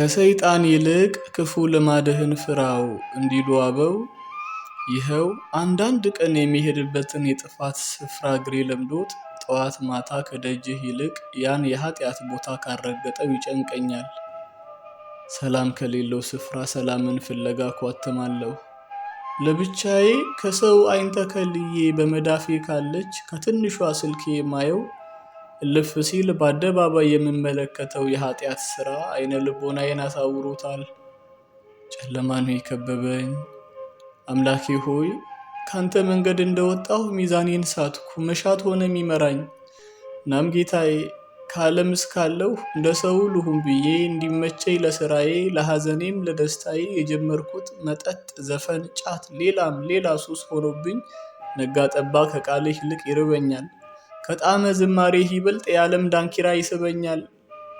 ከሰይጣን ይልቅ ክፉ ልማድህን ፍራው እንዲሉ አበው። ይኸው አንዳንድ ቀን የሚሄድበትን የጥፋት ስፍራ እግሬ ለምዶት ጠዋት ማታ ከደጅህ ይልቅ ያን የኃጢአት ቦታ ካረገጠው ይጨንቀኛል። ሰላም ከሌለው ስፍራ ሰላምን ፍለጋ እኳትማለሁ። ለብቻዬ ከሰው አይን ተከልዬ በመዳፌ ካለች ከትንሿ ስልኬ የማየው እልፍ ሲል በአደባባይ የምመለከተው የኃጢአት ሥራ አይነ ልቦናዬን አሳውሮታል። ጨለማ ነው የከበበኝ። አምላኬ ሆይ ካንተ መንገድ እንደወጣሁ ሚዛኔን ሳትኩ፣ መሻት ሆነ የሚመራኝ። እናም ጌታዬ ከዓለም እስካለሁ እንደ ሰው ልሁን ብዬ እንዲመቸኝ ለሥራዬ ለሐዘኔም ለደስታዬ የጀመርኩት መጠጥ፣ ዘፈን፣ ጫት ሌላ ሱስ ሆኖብኝ ነጋ ጠባ ከቃልህ ይልቅ ይርበኛል። ከጣዕመ ዝማሬህ ይበልጥ የዓለም ዳንኪራ ይስበኛል።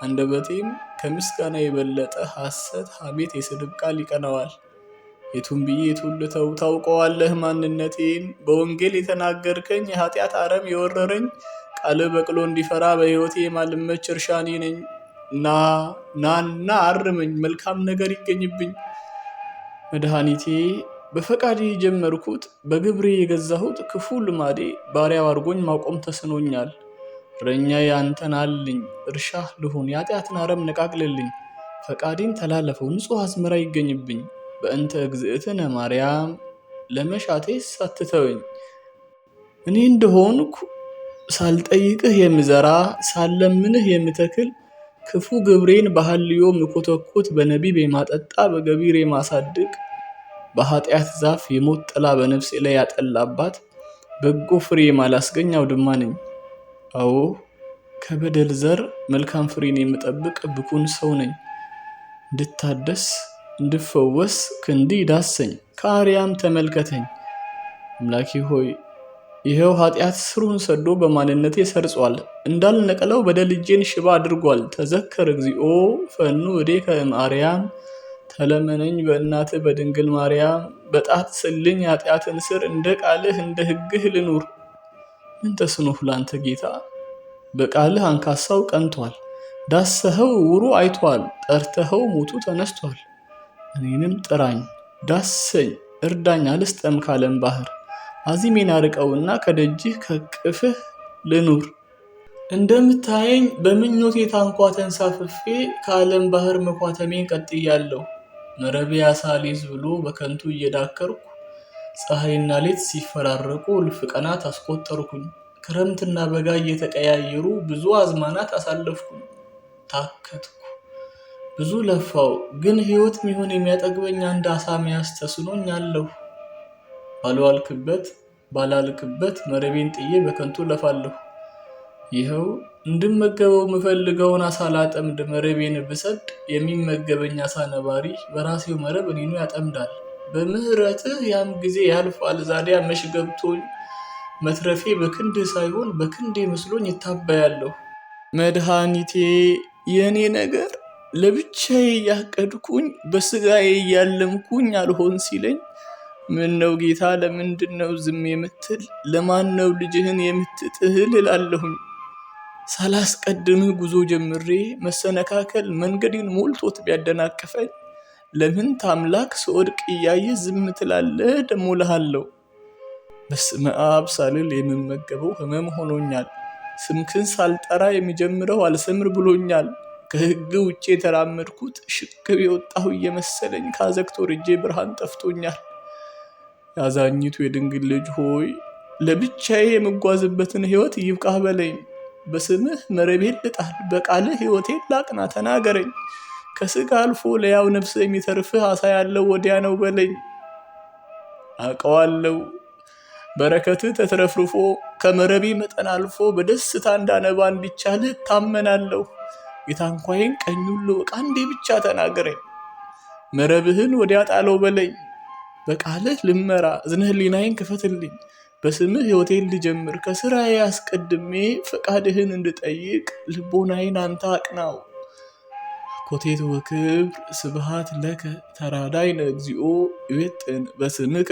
አንደበቴም ከምስጋና የበለጠ ሐሰት፣ ሐሜት፣ የስድብ ቃል ይቀናዋል። የቱን ብዬ የቱን ልተው? ታውቀዋለህ ማንነቴን። በወንጌል የተናገርከኝ የኃጢአት አረም የወረረኝ ቃልህ በቅሎ እንዲፈራ በሕይወቴ የማልመች እርሻ እኔ ነኝ። ናና አርመኝ፣ መልካም ነገር ይገኝብኝ። መድኃኒቴ በፈቃዴ የጀመርኩት በግብሬ የገዛሁት ክፉ ልማዴ ባሪያው አድርጎኝ ማቆም ተስኖኛል። እረኛዬ አንተን አልኝ፣ እርሻህ ልሁን፣ የኃጢአትን አረም ነቃቅልልኝ። ፈቃዴን ተላለፈው፣ ንጹሕ አዝመራ ይገኝብኝ። በእንተ እግዝእትነ ማርያም ለመሻቴ ሳትተወኝ። እኔ እንደሆንኩ ሳልጠይቅህ የምዘራ ሳልለምንህ የምተክል ክፉ ግብሬን በሐልዮ ምኮተኩት በነቢብ የማጠጣ በገቢር የማሳድግ በኃጢአት ዛፍ የሞት ጥላ በነፍሴ ላይ ያጠላባት በጎ ፍሬ የማላስገኝ አውድማ ነኝ። አዎ ከበደል ዘር መልካም ፍሬን የምጠብቅ ብኩን ሰው ነኝ። እንድታደስ እንድፈወስ ክንድህ ዳሰኝ፣ ከአርያም ተመልከተኝ። አምላኬ ሆይ ይኸው ኃጢአት ስሩን ሰዶ በማንነቴ ሰርጿል። እንዳልነቀለው በደል እጄን ሽባ አድርጓል። ተዘከር እግዚኦ ፈኑ እዴከ እምአርያም፣ ተለመነኝ በእናትህ በድንግል ማርያም። በጣት ስልኝ ኃጢአትን ስር፣ እንደ ቃልህ እንደ ሕግህ ልኑር። ምን ተስኖህ ላንተ ጌታ? በቃልህ አንካሳው ቀንቷል። ዳሰኸው ዕውሩ አይቷል። ጠርተኸው ሙቱ ተነስቷል። እኔንም ጥራኝ ዳሰኝ እርዳኝ፣ አልስጠም ካለም ባህር። አዚሜን አርቀውና ከደጅህ ከቅፍህ ልኑር። እንደምታየኝ በምኞቴ ታንኳ ተንሳፍፌ ከዓለም ባህር መኳተሜን ቀጥያለሁ። መረቤ አሳ ሊይዝ ብሎ በከንቱ እየዳከርኩ ፀሐይና ሌት ሲፈራረቁ እልፍ ቀናት አስቆጠርኩኝ። ክረምትና በጋ እየተቀያየሩ ብዙ አዝማናት አሳለፍኩኝ። ታከትኩ፣ ብዙ ለፋው፣ ግን ሕይወት ሚሆን የሚያጠግበኝ አንድ አሳ መያዝ ተስኖኝ አለሁ። ባላልክበት መረቤን ጥዬ በከንቱ ለፋለሁ። ይኸው እንድመገበው ምፈልገውን አሳ ላጠምድ መረቤን ብሰድ የሚመገበኝ አሳ ነባሪ በራሴው መረብ እኔኑ ያጠምዳል። በምህረትህ ያም ጊዜ ያልፋል። ዛዲያ መሽ ገብቶኝ መትረፌ በክንድህ ሳይሆን በክንዴ መስሎኝ ይታበያለሁ። መድኃኒቴ የእኔ ነገር ለብቻዬ እያቀድኩኝ በስጋዬ እያለምኩኝ አልሆን ሲለኝ፣ ምን ነው ጌታ ለምንድን ነው ዝም የምትል? ለማን ነው ልጅህን የምትጥል እላለሁኝ። ሳላስቀድምህ ጉዞ ጀምሬ መሰነካከል መንገዴን ሞልቶት ቢያደናቅፈኝ፣ ለምን ታምላክ ስወድቅ እያየ ዝም ትላለህ? ደሞ እልሃለሁ። በስመ አብ ሳልል የምመገበው ሕመም ሆኖኛል። ስምክን ሳልጠራ የሚጀምረው አልሰምር ብሎኛል። ከሕግ ውጭ የተራመድኩት ሽክብ የወጣሁ እየመሰለኝ ካዘግቶ ርጄ ብርሃን ጠፍቶኛል። ያዛኝቱ የድንግል ልጅ ሆይ ለብቻዬ የምጓዝበትን ሕይወት ይብቃህ በለኝ። በስምህ መረቤን ልጣል፣ በቃልህ ሕይወቴን ላቅና ተናገረኝ። ከሥጋ አልፎ ለያው ነፍስ የሚተርፍህ አሳ ያለው ወዲያ ነው በለኝ። አውቀዋለሁ በረከትህ ተትረፍርፎ ከመረቤ መጠን አልፎ በደስታ እንዳነባ እንዲቻልህ እታመናለሁ። የታንኳዬን ቀኙን ልወቅ፣ አንዴ ብቻ ተናገረኝ። መረብህን ወዲያ ጣለው በለኝ። በቃልህ ልመራ፣ እዝነ ህሊናዬን ክፈትልኝ። በስምህ ሕይወቴን ልጀምር፣ ከሥራዬ አስቀድሜ ፈቃድህን እንድጠይቅ ልቦናዬን አንተ አቅናው። ኮቴት ወክብር ስብሃት ለከ ተራዳይነ እግዚኦ ይቤጥን በስምከ